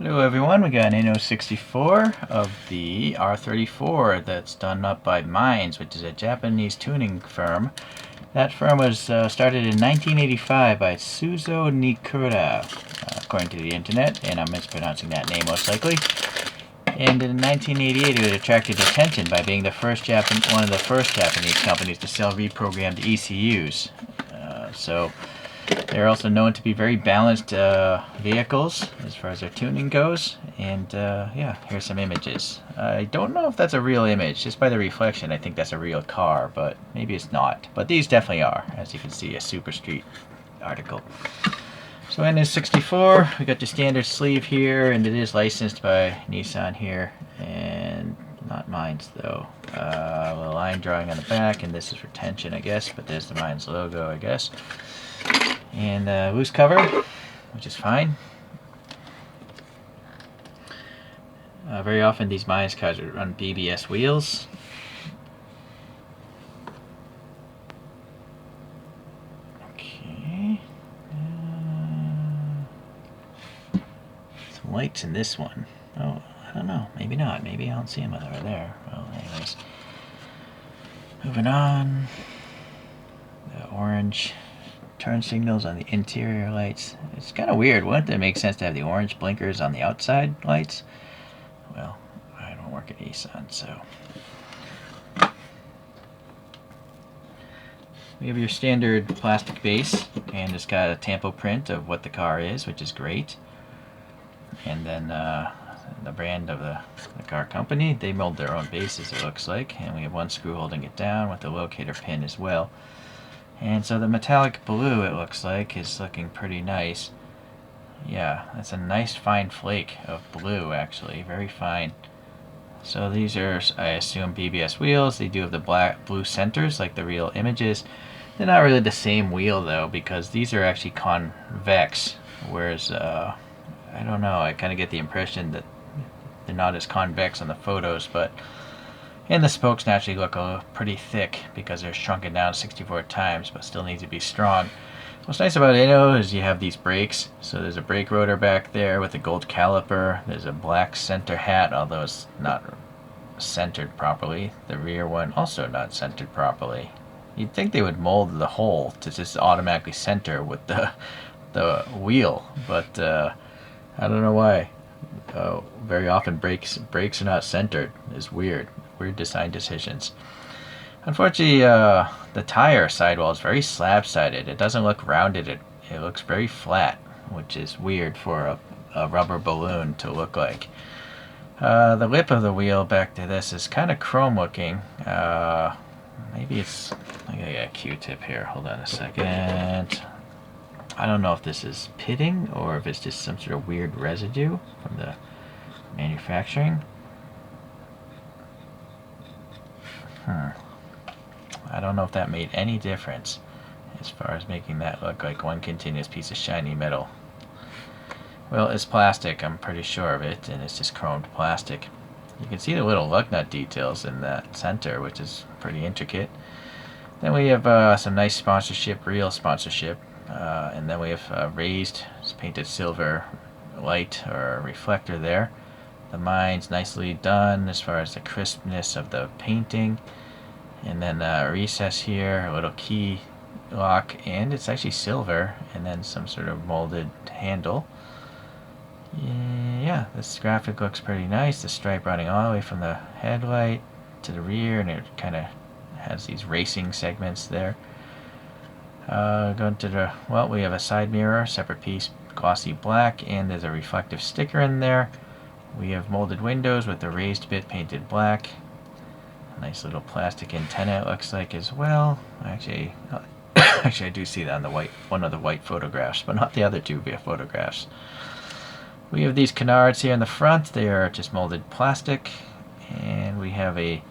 Hello everyone, we got an Inno64 of the R34 that's done up by Mines, which is a Japanese tuning firm. That firm was started in 1985 by Suzo Nikura, according to the internet, and I'm mispronouncing that name most likely. And in 1988 it attracted attention by being the first one of the first Japanese companies to sell reprogrammed ECUs. They're also known to be very balanced vehicles as far as their tuning goes. And yeah, here's some images. I don't know if that's a real image. Just by the reflection, I think that's a real car, but maybe it's not. But these definitely are, as you can see, a Super Street article. So Inno64, we got the standard sleeve here, and it is licensed by Nissan here, and not Mines though. A line drawing on the back, and this is for tension, I guess, but there's the Mines logo, I guess. And loose cover, which is fine. Very often these Mines cars are on BBS wheels. Okay. Some lights in this one. Oh, I don't know. Maybe not. Maybe I don't see them over there. Well, anyways. Moving on. The orange turn signals on the interior lights. It's kind of weird. Wouldn't it make sense to have the orange blinkers on the outside lights? Well, I don't work at Nissan, so. We have your standard plastic base, and it's got a tampo print of what the car is, which is great. And then the brand of the car company, they mold their own bases, it looks like. And we have one screw holding it down with a locator pin as well. And so the metallic blue, it looks like, is looking pretty nice. Yeah, that's a nice fine flake of blue, actually. Very fine. So these are, I assume, BBS wheels. They do have the blue centers, like the real images. They're not really the same wheel, though, because these are actually convex. Whereas, I don't know, I kind of get the impression that they're not as convex on the photos, but... And the spokes naturally look pretty thick because they're shrunken down 64 times, but still need to be strong. What's nice about Inno is you have these brakes. So there's a brake rotor back there with a gold caliper. There's a black center hat, although it's not centered properly. The rear one also not centered properly. You'd think they would mold the whole to just automatically center with the wheel, but I don't know why. Very often brakes are not centered. It's weird design decisions. Unfortunately, the tire sidewall is very slab-sided. It doesn't look rounded. It looks very flat, which is weird for a rubber balloon to look like. The lip of the wheel back to this is kind of chrome looking. Maybe it's... I got a Q-tip here. Hold on a second. I don't know if this is pitting or if it's just some sort of weird residue from the manufacturing. I don't know if that made any difference as far as making that look like one continuous piece of shiny metal. Well, it's plastic, I'm pretty sure of it, and it's just chromed plastic. You can see the little lug nut details in that center, which is pretty intricate. Then we have some nice sponsorship, real sponsorship, and then we have raised, painted silver light or reflector there. The Mines nicely done as far as the crispness of the painting. And then a recess here, a little key lock, and it's actually silver, and then some sort of molded handle. Yeah, this graphic looks pretty nice. The stripe running all the way from the headlight to the rear, and it kind of has these racing segments there. Going to the, well, we have a side mirror, separate piece, glossy black, and there's a reflective sticker in there. We have molded windows with the raised bit painted black. Nice little plastic antenna, it looks like, as well. Actually, I do see that on the one of the white photographs, but not the other two photographs. We have these canards here in the front. They are just molded plastic, and we have a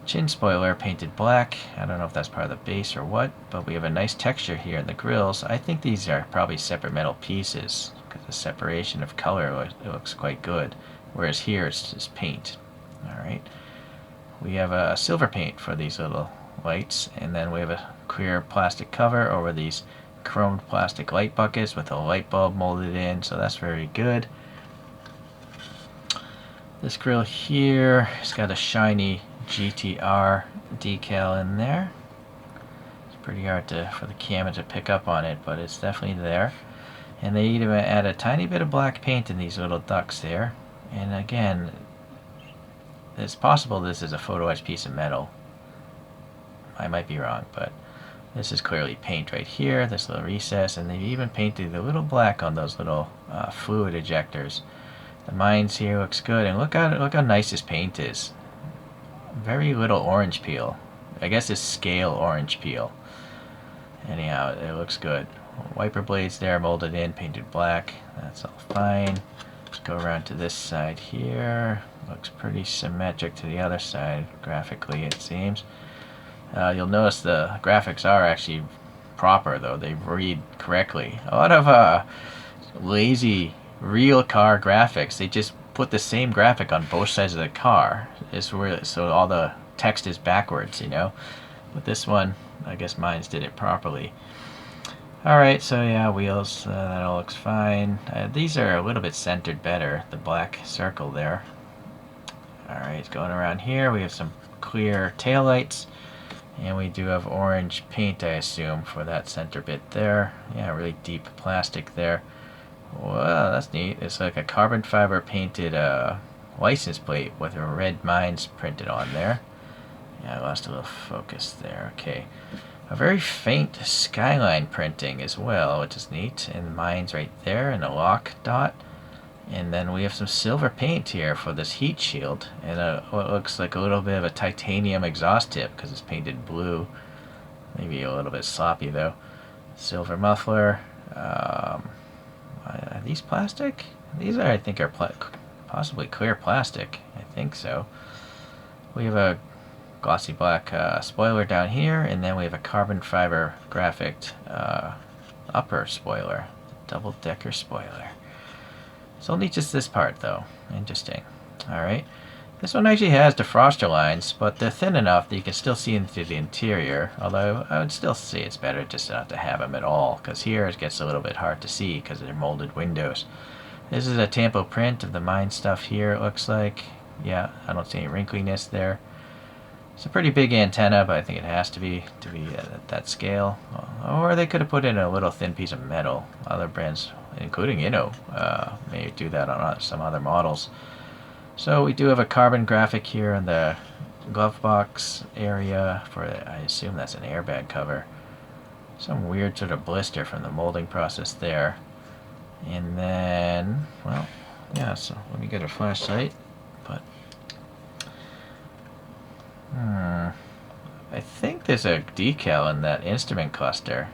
chin spoiler painted black. I don't know if that's part of the base or what, but we have a nice texture here in the grills. I think these are probably separate metal pieces because the separation of color, it looks quite good, whereas here it's just paint. All right. We have a silver paint for these little lights, and then we have a clear plastic cover over these chromed plastic light buckets with a light bulb molded in, so that's very good. This grill here has got a shiny GTR decal in there. It's pretty hard for the camera to pick up on it, but it's definitely there. And they even add a tiny bit of black paint in these little ducts there. And again, it's possible this is a photo etched piece of metal. I might be wrong, but this is clearly paint right here, this little recess, and they've even painted a little black on those little fluid ejectors. The mines here looks good, and look how nice this paint is. Very little orange peel. I guess it's scale orange peel. Anyhow, it looks good. Wiper blades there molded in, painted black. That's all fine. Let's go around to this side here. Looks pretty symmetric to the other side, graphically it seems. You'll notice the graphics are actually proper, though. They read correctly. A lot of lazy real car graphics, they just put the same graphic on both sides of the car. It's really, so all the text is backwards, you know. But this one, I guess mines did it properly. Alright, so yeah, wheels, that all looks fine. These are a little bit centered better, the black circle there. Alright, going around here, we have some clear taillights. And we do have orange paint, I assume, for that center bit there. Yeah, really deep plastic there. Wow, that's neat. It's like a carbon fiber painted license plate with a red mines printed on there. Yeah, I lost a little focus there. Okay. A very faint skyline printing as well, which is neat. And mines right there, and a lock dot. And then we have some silver paint here for this heat shield. And what looks like a little bit of a titanium exhaust tip because it's painted blue. Maybe a little bit sloppy though. Silver muffler. Are these plastic? These are, I think, are possibly clear plastic. I think so. We have a glossy black spoiler down here, and then we have a carbon fiber graphic upper spoiler, double-decker spoiler. It's only just this part though. Interesting. Alright. This one actually has defroster lines, but they're thin enough that you can still see into the interior, although I would still say it's better just not to have them at all, because here it gets a little bit hard to see because they're molded windows. This is a tampo print of the mine stuff here, it looks like. Yeah, I don't see any wrinkliness there. It's a pretty big antenna, but I think it has to be at that scale. Or they could have put in a little thin piece of metal. Other brands, including Inno, may do that on some other models. So we do have a carbon graphic here in the glove box area for, I assume that's an airbag cover. Some weird sort of blister from the molding process there. And then, well, yeah, so let me get a flashlight. But I think there's a decal in that instrument cluster.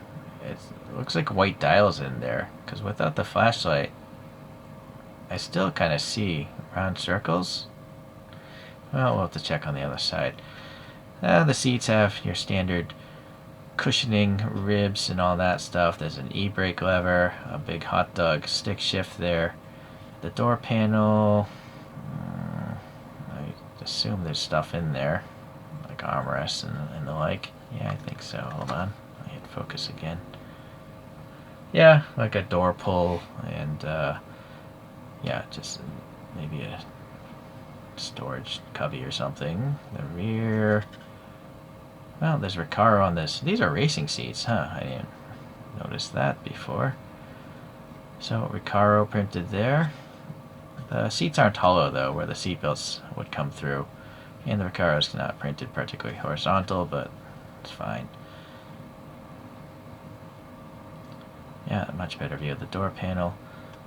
It looks like white dials in there, because without the flashlight, I still kind of see round circles. Well, we'll have to check on the other side. The seats have your standard cushioning, ribs, and all that stuff. There's an e-brake lever, a big hot dog stick shift there. The door panel, I assume there's stuff in there, like armrests and the like. Yeah, I think so. Hold on. I hit focus again. Yeah, like a door pull and yeah, just maybe a storage cubby or something. The rear. Well, there's Recaro on this. These are racing seats, huh? I didn't notice that before. So Recaro printed there. The seats aren't hollow though, where the seat belts would come through. And the Recaro is not printed particularly horizontal, but it's fine. Yeah, a much better view of the door panel.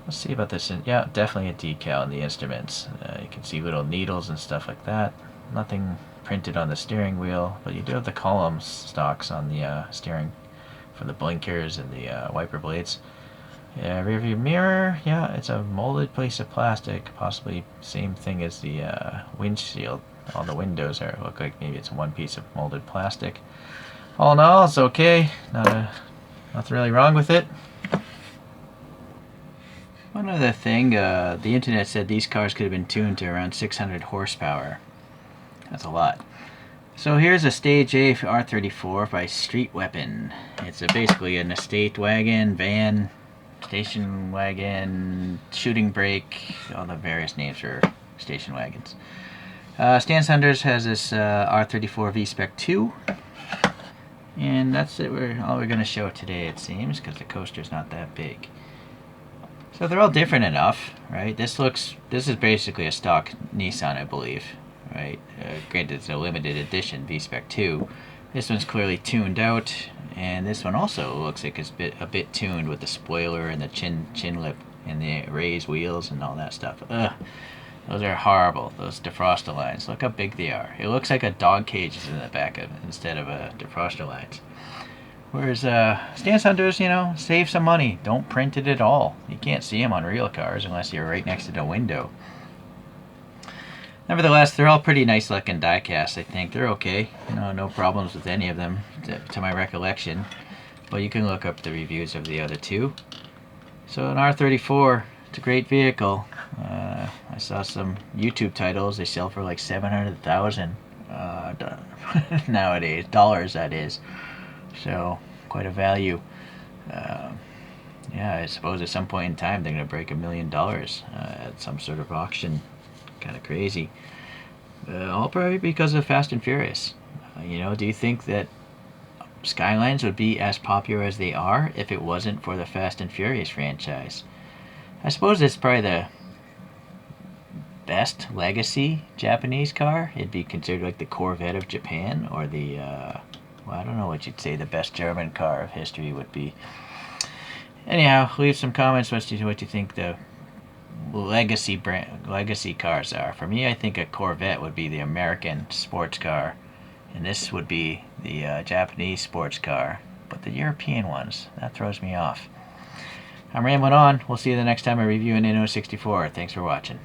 Let's see about this. Yeah, definitely a decal in the instruments. You can see little needles and stuff like that. Nothing printed on the steering wheel, but you do have the column stocks on the steering for the blinkers and the wiper blades. Yeah, rear view mirror. Yeah, it's a molded piece of plastic, possibly same thing as the windshield. All the windows look like maybe it's one piece of molded plastic. All in all, it's okay. Nothing really wrong with it. One other thing, the internet said these cars could have been tuned to around 600 horsepower. That's a lot. So here's a Stage A R34 by Street Weapon. It's basically an estate wagon, van, station wagon, shooting brake, all the various names for station wagons. Stan Saunders has this R34 V-Spec 2. And that's it. All we're going to show today, it seems, because the coaster's not that big. So they're all different enough, right? This is basically a stock Nissan, I believe, right? Granted, it's a limited edition V-Spec 2. This one's clearly tuned out, and this one also looks like it's a bit tuned with the spoiler and the chin lip and the raised wheels and all that stuff. Ugh. Those are horrible, those defroster lines. Look how big they are. It looks like a dog cage is in the back of it instead of a defroster lines. Whereas Stan Saunders, you know, save some money. Don't print it at all. You can't see them on real cars unless you're right next to the window. Nevertheless, they're all pretty nice looking diecast, I think. They're okay. You know, no problems with any of them, to my recollection. But you can look up the reviews of the other two. So an R34, it's a great vehicle. I saw some YouTube titles. They sell for like $700,000 nowadays. Dollars, that is. So, quite a value. Yeah, I suppose at some point in time they're going to break $1 million at some sort of auction. Kind of crazy. All probably because of Fast and Furious. You know, do you think that Skylines would be as popular as they are if it wasn't for the Fast and Furious franchise? I suppose it's probably the best legacy Japanese car. It'd be considered like the Corvette of Japan, or the, well, I don't know what you'd say the best German car of history would be. Anyhow, leave some comments what you think the legacy cars are. For me, I think a Corvette would be the American sports car, and this would be the Japanese sports car. But the European ones, that throws me off. I'm rambling on. We'll see you the next time I review an Inno64. Thanks for watching.